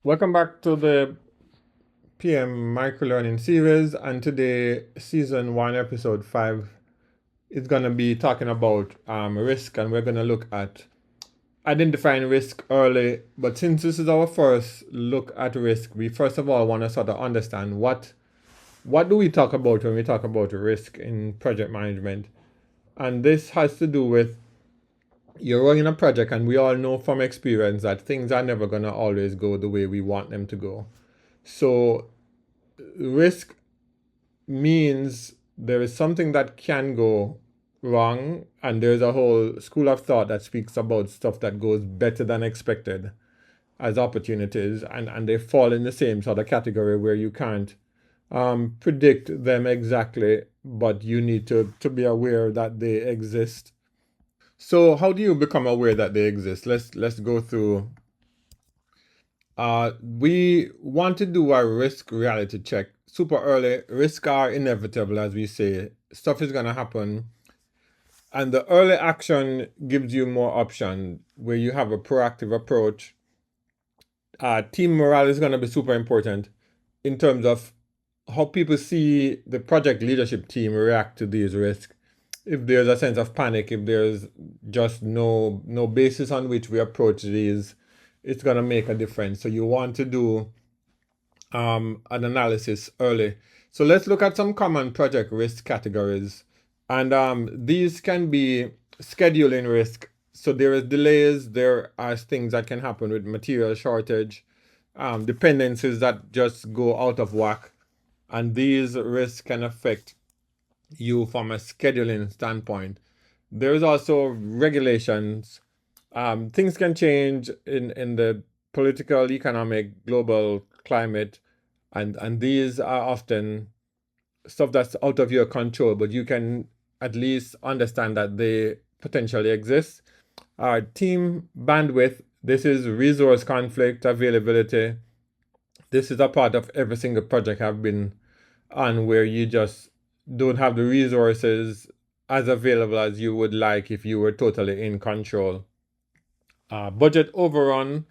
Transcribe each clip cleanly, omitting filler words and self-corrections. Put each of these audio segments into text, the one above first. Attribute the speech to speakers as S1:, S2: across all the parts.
S1: Welcome back to the PM Microlearning series, and today, season 1, episode 5, is going to be talking about risk, and we're going to look at identifying risk early. But since this is our first look at risk, we first of all want to sort of understand what do we talk about when we talk about risk in project management. And this has to do with you're running a project, and we all know from experience that things are never going to always go the way we want them to go. So risk means there is something that can go wrong, and there's a whole school of thought that speaks about stuff that goes better than expected as opportunities, and they fall in the same sort of category where you can't predict them exactly, but you need to be aware that they exist. So how do you become aware that they exist? Let's go through. We want to do a risk reality check super early. Risks are inevitable, as we say. Stuff is gonna happen, and the early action gives you more option where you have a proactive approach. Team morale is gonna be super important in terms of how people see the project leadership team react to these risks. If there's a sense of panic, if there's just no basis on which we approach these, it's gonna make a difference. So you want to do an analysis early. So let's look at some common project risk categories. And these can be scheduling risk. So there is delays, there are things that can happen with material shortage, dependencies that just go out of whack. And these risks can affect you from a scheduling standpoint. There's also regulations. Things can change in the political, economic, global climate, and these are often stuff that's out of your control, but you can at least understand that they potentially exist. Team bandwidth. This is resource conflict, availability. This is a part of every single project I've been on where you just don't have the resources as available as you would like if you were totally in control. Budget overrun,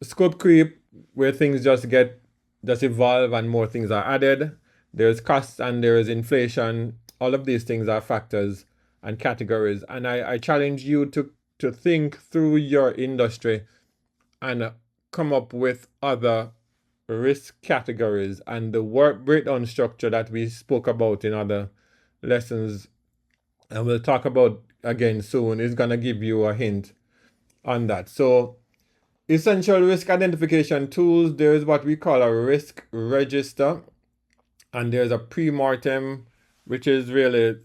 S1: scope creep, where things just evolve and more things are added. There's costs and there is inflation. All of these things are factors and categories. And I challenge you to think through your industry and come up with other risk categories, and the work breakdown structure that we spoke about in other lessons and we'll talk about again soon is going to give you a hint on that. So essential risk identification tools, there is what we call a risk register, and there's a pre-mortem, which is really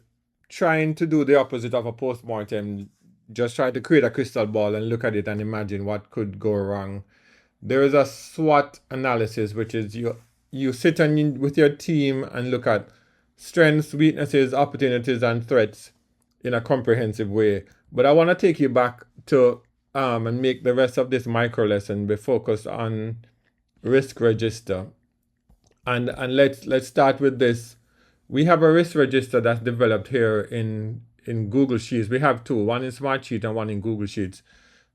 S1: trying to do the opposite of a post-mortem. Just try to create a crystal ball and look at it and imagine what could go wrong. There is a SWOT analysis, which is you sit with your team and look at strengths, weaknesses, opportunities, and threats in a comprehensive way. But I want to take you back to and make the rest of this micro lesson be focused on risk register. And let's start with this. We have a risk register that's developed here in Google Sheets. We have two, one in Smartsheet and one in Google Sheets.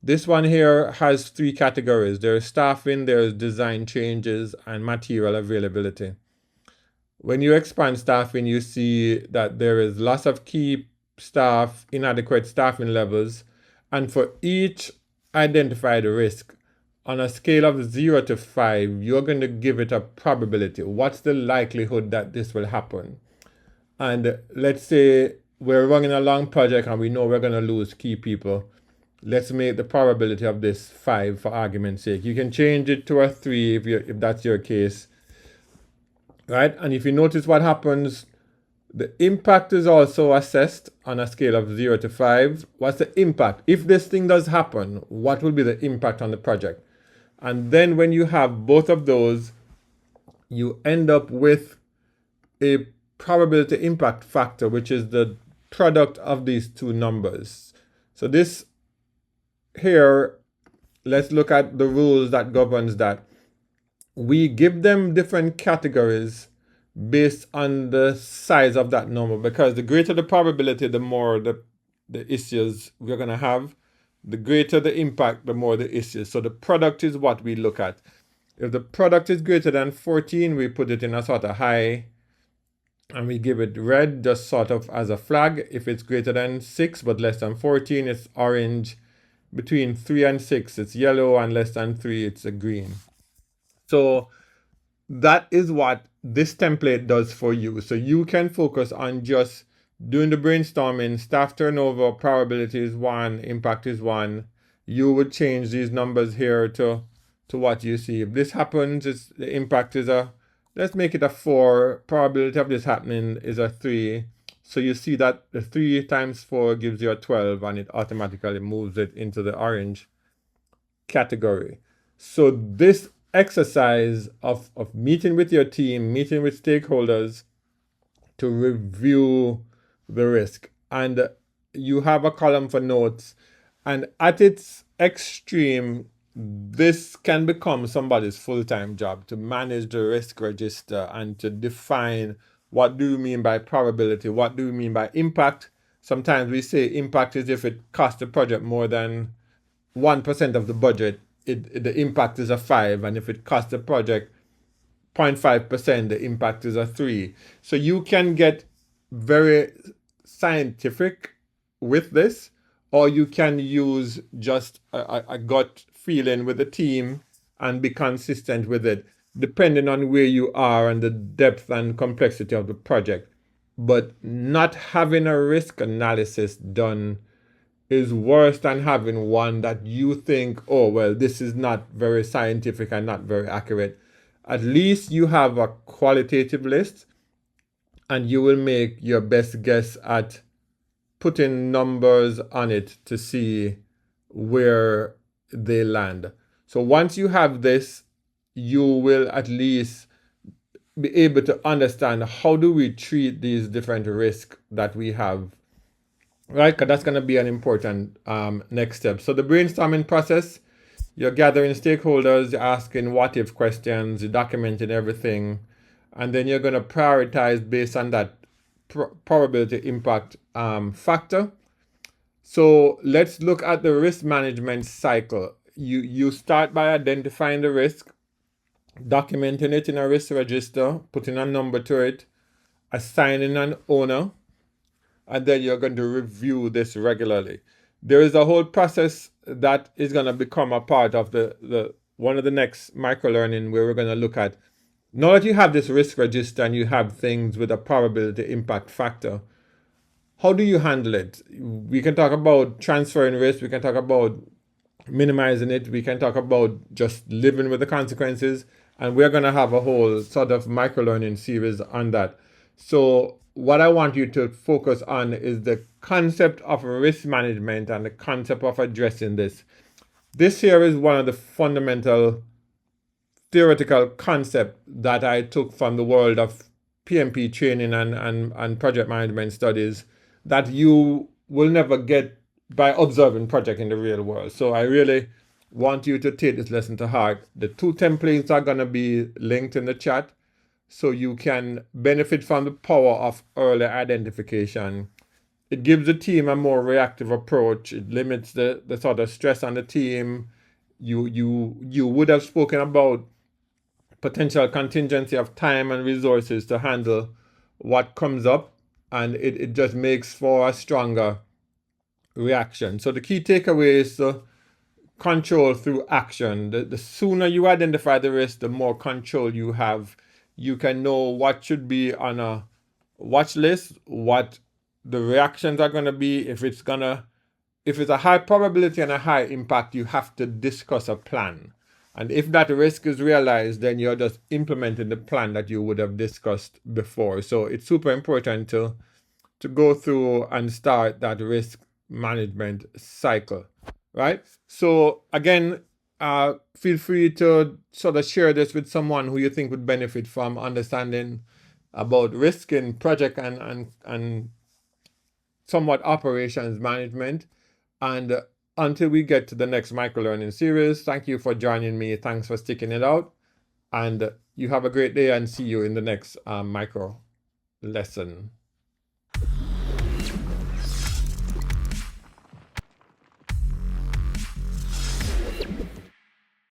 S1: This one here has three categories. There's staffing, there's design changes, and material availability. When you expand staffing, you see that there is lots of key staff, inadequate staffing levels, and for each identified risk, on a scale of 0 to 5, you're going to give it a probability. What's the likelihood that this will happen? And let's say we're running a long project and we know we're going to lose key people. Let's make the probability of this 5 for argument's sake. You can change it to a 3 if that's your case, right? And if you notice what happens, the impact is also assessed on a scale of 0 to 5. What's the impact? If this thing does happen, what will be the impact on the project? And then when you have both of those, you end up with a probability impact factor, which is the product of these two numbers. So this here, let's look at the rules that governs that. We give them different categories based on the size of that number, because the greater the probability, the more the issues we're going to have. The greater the impact, the more the issue. So the product is what we look at. If the product is greater than 14, we put it in a sort of high, and we give it red just sort of as a flag. If it's greater than 6 but less than 14, it's orange. Between 3 and 6, it's yellow, and less than 3, it's a green. So that is what this template does for you. So you can focus on just doing the brainstorming. Staff turnover, probability is 1, impact is 1. You would change these numbers here to what you see. If this happens, the impact is let's make it a 4. Probability of this happening is a 3. So you see that the 3 times 4 gives you a 12, and it automatically moves it into the orange category. So this exercise of meeting with your team, meeting with stakeholders to review the risk, and you have a column for notes, and at its extreme, this can become somebody's full-time job to manage the risk register and to define what do we mean by probability, what do we mean by impact. Sometimes we say impact is if it costs the project more than 1% of the budget, the impact is a 5, and if it costs the project 0.5%, the impact is a 3. So you can get very scientific with this, or you can use just a gut feeling with the team and be consistent with it, depending on where you are and the depth and complexity of the project. But not having a risk analysis done is worse than having one that you think, oh, well, this is not very scientific and not very accurate. At least you have a qualitative list, and you will make your best guess at putting numbers on it to see where they land. So once you have this, you will at least be able to understand how do we treat these different risks that we have, right? Because that's going to be an important next step. So the brainstorming process, you're gathering stakeholders, you're asking what if questions, you're documenting everything, and then you're going to prioritize based on that probability impact factor. So let's look at the risk management cycle. You start by identifying the risk, documenting it in a risk register, putting a number to it, assigning an owner, and then you're going to review this regularly. There is a whole process that is going to become a part of the one of the next microlearning, where we're going to look at, now that you have this risk register and you have things with a probability impact factor, how do you handle it? We can talk about transferring risk, we can talk about minimizing it, we can talk about just living with the consequences, and we're going to have a whole sort of microlearning series on that. So what I want you to focus on is the concept of risk management and the concept of addressing this. This here is one of the fundamental theoretical concept that I took from the world of PMP training and project management studies that you will never get by observing project in the real world. So I really want you to take this lesson to heart. The 2 templates are going to be linked in the chat, so you can benefit from the power of early identification. It gives the team a more reactive approach. It limits the sort of stress on the team. You would have spoken about potential contingency of time and resources to handle what comes up, and it just makes for a stronger reaction. So the key takeaway is to control through action. The sooner you identify the risk, the more control you have. You can know what should be on a watch list, what the reactions are going to be. If it's a high probability and a high impact, you have to discuss a plan. And if that risk is realized, then you're just implementing the plan that you would have discussed before. So it's super important to go through and start that risk management cycle, right? So again, feel free to sort of share this with someone who you think would benefit from understanding about risk in project and somewhat operations management. And until we get to the next microlearning series, thank you for joining me. Thanks for sticking it out. And you have a great day, and see you in the next micro lesson.